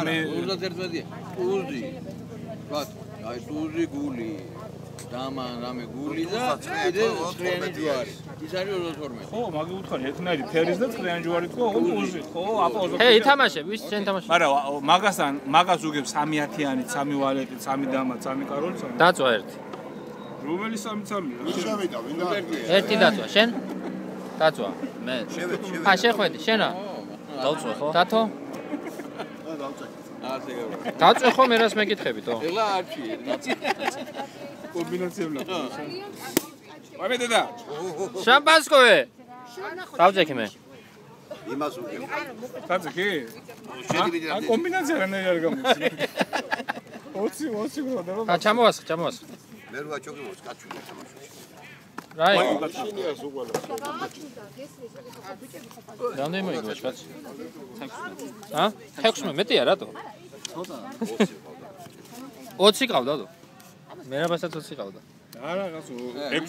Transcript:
მე 51-ია. ტუზი. ვთქვათ, აი ტუზი გული. დამან რამე გული და კიდე ცხრიანი ჯვარი. ის არის 32. ხო, მაგი უთხარი, ერთნაირი ფერის და ცხრიანი ჯვარი თქვა, ოღონდ უზი. ხო, აპოზო. ჰეი, ითამაშე, ვის შენ თამაში? მაგრამ მაგას უგებ 3 10-იანი, 3 ვალეტი, 3 დამა, 3 კაროლი, 3. დაწვა ერთი. რომელი 3-3-ია? ვის შევიდა, ვინდა? ერთი დაწვა, შენ? დაწვა. მე. შევედი. შეხვედი, შენა? დავწვე ხო? დათო? დავწე. ასე გავაკეთე. დაწვე ხო მე რას მეკითხებითო? ეხლა არჩი. კომბინაციები ნახე. ვამე დედა. შამპანსკოვე. დავწექი მე. იმას უგებ. დაძეკი? შეგვიდი რა. კომბინაცია რანაირი არ გამოდის. 20 გრადა. ჩამოვასხ. მე როა ჩოგიმოს კაჩული თამაში. რაი. შინიას უყვალო. რამდენი მოიგო შკაც? 16 მეტია რატო? 20 ყავდა. მე რაბასაც 20 ყავდა. რა რაღაც 6